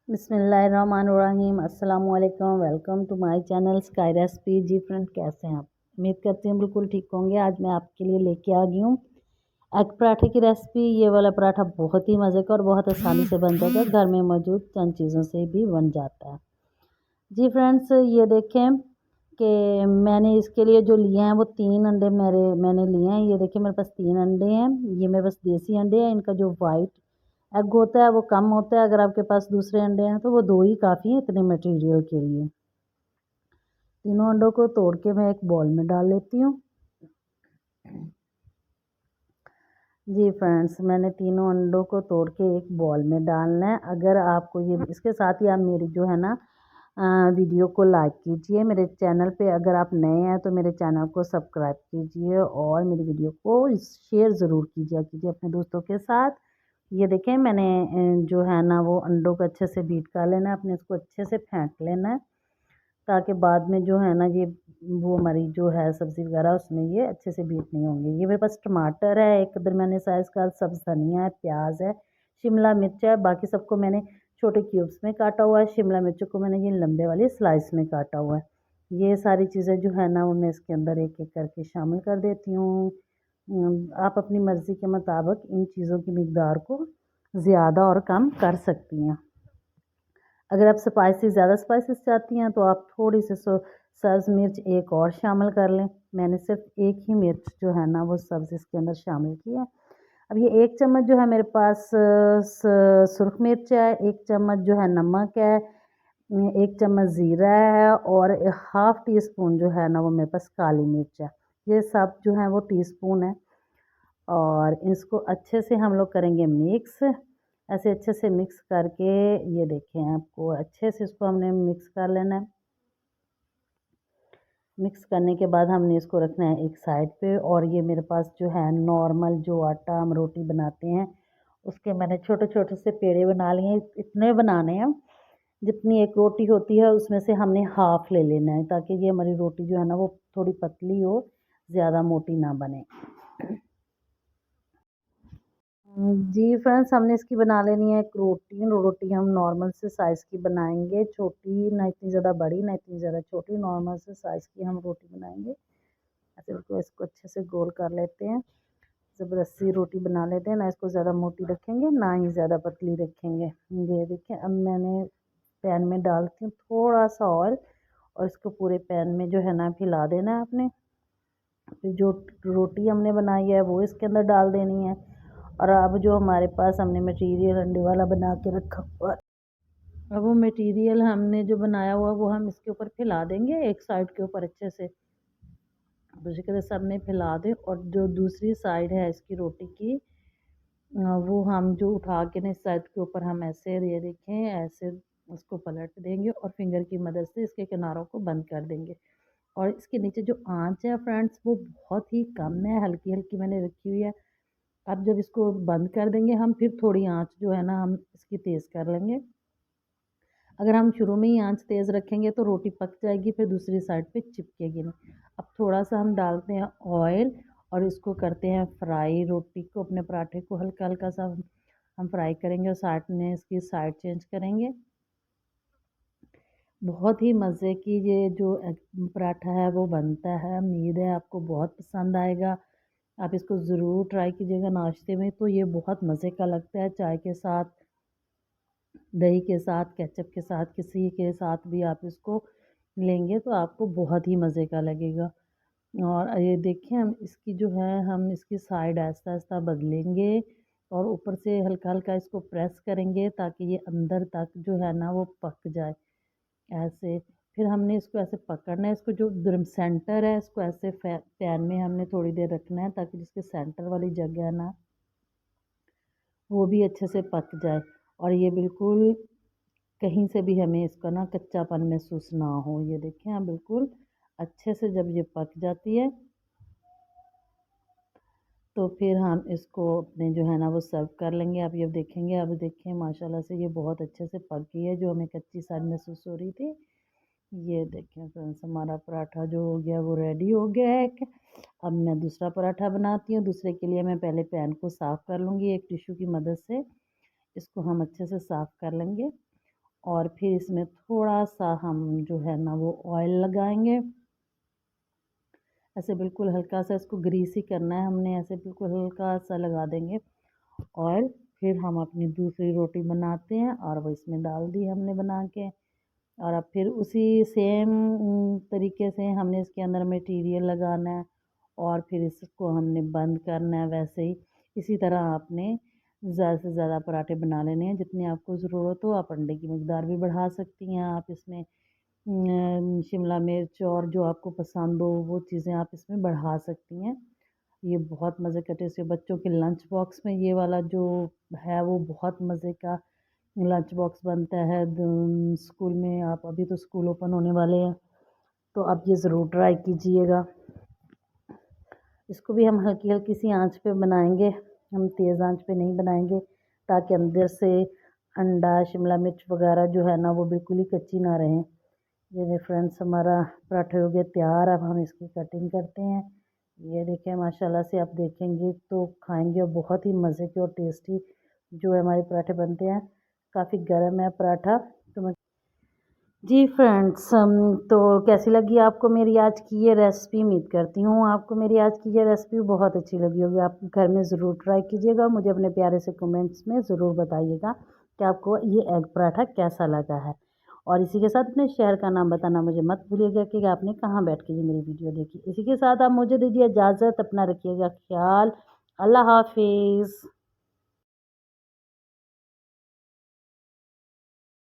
बिस्मिल्लाहिर्रहमानिर्रहीम अस्सलाम वालेकुम। Welcome to my channel Sky Recipe. जी फ्रेंड, कैसे हैं आप? उम्मीद करती हूँ बिल्कुल ठीक होंगे। आज मैं आपके लिए लेके आ गई हूँ एग पराठे की रेसिपी। ये वाला पराठा बहुत ही मज़े का और बहुत आसानी से बन जाता है, घर में मौजूद चंद चीज़ों से भी बन जाता है। जी फ्रेंड्स, ये देखें कि मैंने इसके लिए जो लिए हैं वो 3 अंडे मैंने लिए हैं। ये देखिए मेरे पास 3 अंडे हैं। ये मेरे पास देसी अंडे हैं। इनका जो वाइट एग होता है वो कम होता है। अगर आपके पास दूसरे अंडे हैं तो वो 2 ही काफ़ी हैं इतने मटेरियल के लिए। तीनों अंडों को तोड़ के मैं एक बाउल में डाल लेती हूँ। जी फ्रेंड्स, मैंने तीनों अंडों को तोड़ के एक बाउल में डालना है। अगर आपको ये इसके साथ ही आप मेरी जो है ना वीडियो को लाइक कीजिए। मेरे चैनल पे अगर आप नए हैं तो मेरे चैनल को सब्सक्राइब कीजिए और मेरी वीडियो को शेयर ज़रूर कीजिए अपने दोस्तों के साथ। ये देखें मैंने जो है ना वो अंडों को अच्छे से बीट कर लेना है, अपने इसको अच्छे से फेंट लेना है ताकि बाद में जो है ना ये वो हमारी जो है सब्ज़ी वगैरह उसमें ये अच्छे से बीट नहीं होंगे। ये मेरे पास टमाटर है, एक दरमियाने साइज़ का, सब्ज़ धनिया है, प्याज है, शिमला मिर्च है। बाकी सबको मैंने छोटे क्यूब्स में काटा हुआ है। शिमला मिर्च को मैंने ये लंबे वाली स्लाइस में काटा हुआ है। ये सारी चीज़ें जो है ना वो मैं इसके अंदर एक-एक करके शामिल कर देती हूँ। आप अपनी मर्ज़ी के मुताबिक इन चीज़ों की मिक़दार को ज़्यादा और कम कर सकती हैं। अगर आप ज़्यादा स्पाइसेस चाहती हैं तो आप थोड़ी सी सब्ज़ मिर्च एक और शामिल कर लें। मैंने सिर्फ एक ही मिर्च जो है ना वो सब्ज़ इसके अंदर शामिल की है। अब ये 1 चम्मच जो है मेरे पास सुरख मिर्च है, 1 चम्मच जो है नमक है, 1 चम्मच ज़ीरा है और हाफ़ टी स्पून जो है ना वो मेरे पास काली मिर्च है। ये सब जो है वो टीस्पून है और इसको अच्छे से हम लोग करेंगे मिक्स। ऐसे अच्छे से मिक्स करके ये देखें आपको अच्छे से इसको हमने मिक्स कर लेना है। मिक्स करने के बाद हमने इसको रखना है एक साइड पे। और ये मेरे पास जो है नॉर्मल जो आटा हम रोटी बनाते हैं उसके मैंने छोटे-छोटे से पेड़े बना लिए हैं। इतने बनाने हैं जितनी एक रोटी होती है उसमें से हमने हाफ़ ले लेना है ताकि ये हमारी रोटी जो है ना वो थोड़ी पतली हो, ज़्यादा मोटी ना बने। जी फ्रेंड्स, हमने इसकी बना लेनी है एक रोटी। रोटी हम नॉर्मल से साइज़ की बनाएँगे, छोटी ना इतनी ज़्यादा बड़ी ना इतनी ज़्यादा छोटी, नॉर्मल से साइज़ की हम रोटी बनाएँगे। ऐसे इसको अच्छे से गोल कर लेते हैं, ज़बरदस्ती रोटी बना लेते हैं, ना इसको ज़्यादा मोटी रखेंगे, ना ही ज़्यादा पतली रखेंगे। ये देखिए अब मैंने पैन में डालती हूँ थोड़ा-सा ऑयल और इसको पूरे पैन में जो है ना फैला देना है आपने। फिर जो रोटी हमने बनाई है वो इसके अंदर डाल देनी है। और अब जो हमारे पास हमने मटीरियल अंडे वाला बना के रखा हुआ है, अब वो मटीरियल हमने जो बनाया हुआ वो हम इसके ऊपर फैला देंगे एक साइड के ऊपर अच्छे से। दूसरी तरह सब में फैला दें और जो दूसरी साइड है इसकी रोटी की वो हम जो उठा के ना इस साइड के ऊपर हम ऐसे ये देखें ऐसे उसको पलट देंगे और फिंगर की मदद से इसके किनारों को बंद कर देंगे। और इसके नीचे जो आँच है फ्रेंड्स वो बहुत ही कम है, हल्की-हल्की मैंने रखी हुई है। अब जब इसको बंद कर देंगे हम फिर थोड़ी आँच जो है ना हम इसकी तेज़ कर लेंगे। अगर हम शुरू में ही आँच तेज़ रखेंगे तो रोटी पक जाएगी, फिर दूसरी साइड पे चिपकेगी नहीं। अब थोड़ा-सा हम डालते हैं ऑयल और इसको करते हैं फ्राई। रोटी को अपने पराठे को हल्का-हल्का सा हम फ्राई करेंगे और साथ में इसकी साइड चेंज करेंगे। बहुत ही मज़े की ये जो पराठा है वो बनता है। उम्मीद है आपको बहुत पसंद आएगा। आप इसको ज़रूर ट्राई कीजिएगा नाश्ते में, तो ये बहुत मज़े का लगता है। चाय के साथ, दही के साथ, केचप के साथ, किसी के साथ भी आप इसको लेंगे तो आपको बहुत ही मज़े का लगेगा। और ये देखिए हम इसकी जो है हम इसकी साइड आहिस्ता-आहिस्ता बदलेंगे और ऊपर से हल्का-हल्का इसको प्रेस करेंगे ताकि ये अंदर तक जो है ना वो पक जाए। ऐसे फिर हमने इसको ऐसे पकड़ना है, इसको जो सेंटर है इसको ऐसे पैन में हमने थोड़ी देर रखना है ताकि जिसके सेंटर वाली जगह है ना वो भी अच्छे से पक जाए और ये बिल्कुल कहीं से भी हमें इसका ना कच्चापन महसूस ना हो। ये देखें आप बिल्कुल अच्छे से जब ये पक जाती है तो फिर हम इसको अपने जो है ना वो सर्व कर लेंगे। आप ये देखेंगे, अब देखें माशाल्लाह से ये बहुत अच्छे से पक गई है, जो हमें कच्ची साइड महसूस हो रही थी। ये देखें फ्रेंड्स हमारा पराठा जो हो गया वो रेडी हो गया है। अब मैं दूसरा पराठा बनाती हूँ। दूसरे के लिए मैं पहले पैन को साफ़ कर लूँगी एक टिश्यू की मदद से। इसको हम अच्छे से साफ़ कर लेंगे और फिर इसमें थोड़ा सा हम जो है ना वो ऑयल लगाएंगे। ऐसे बिल्कुल हल्का सा इसको ग्रीसी करना है हमने, ऐसे बिल्कुल हल्का सा लगा देंगे ऑयल। फिर हम अपनी दूसरी रोटी बनाते हैं और वो इसमें डाल दी हमने बना के। और अब फिर उसी सेम तरीके से हमने इसके अंदर मटेरियल लगाना है और फिर इसको हमने बंद करना है। वैसे ही इसी तरह आपने ज़्यादा से ज़्यादा पराठे बना लेने हैं, जितनी आपको ज़रूरत हो। आप अंडे की मकदार भी बढ़ा सकती हैं, आप इसमें शिमला मिर्च और जो आपको पसंद हो वो चीज़ें आप इसमें बढ़ा सकती हैं। ये बहुत मज़े का टेस्ट है। बच्चों के लंच बॉक्स में ये वाला जो है वो बहुत मज़े का लंच बॉक्स बनता है। स्कूल में आप, अभी तो स्कूल ओपन होने वाले हैं तो आप ये ज़रूर ट्राई कीजिएगा। इसको भी हम हल्की हल्की सी आंच पे बनाएंगे, हम तेज़ आंच पे नहीं बनाएंगे, ताकि अंदर से अंडा शिमला मिर्च वगैरह जो है ना वो बिल्कुल ही कच्ची ना रहें। ये देखिए फ्रेंड्स, हमारा पराठा हो गया तैयार। अब हम इसकी कटिंग करते हैं। ये देखिए माशाल्लाह से आप देखेंगे तो खाएंगे और बहुत ही मज़े के और टेस्टी जो है हमारे पराठे बनते हैं। काफ़ी गर्म है पराठा तो मैं जी फ्रेंड्स, तो कैसी लगी आपको मेरी आज की ये रेसिपी। उम्मीद करती हूँ आपको मेरी आज की ये रेसिपी बहुत अच्छी लगी होगी। आप घर में ज़रूर ट्राई कीजिएगा। मुझे अपने प्यारे से कमेंट्स में ज़रूर बताइएगा कि आपको ये एग पराठा कैसा लगा है। और इसी के साथ अपने शहर का नाम बताना मुझे मत भूलिएगा कि आपने कहाँ बैठ के ये मेरी वीडियो देखी। इसी के साथ आप मुझे दीजिए इजाज़त, अपना रखिएगा ख्याल। अल्लाह हाफिज़।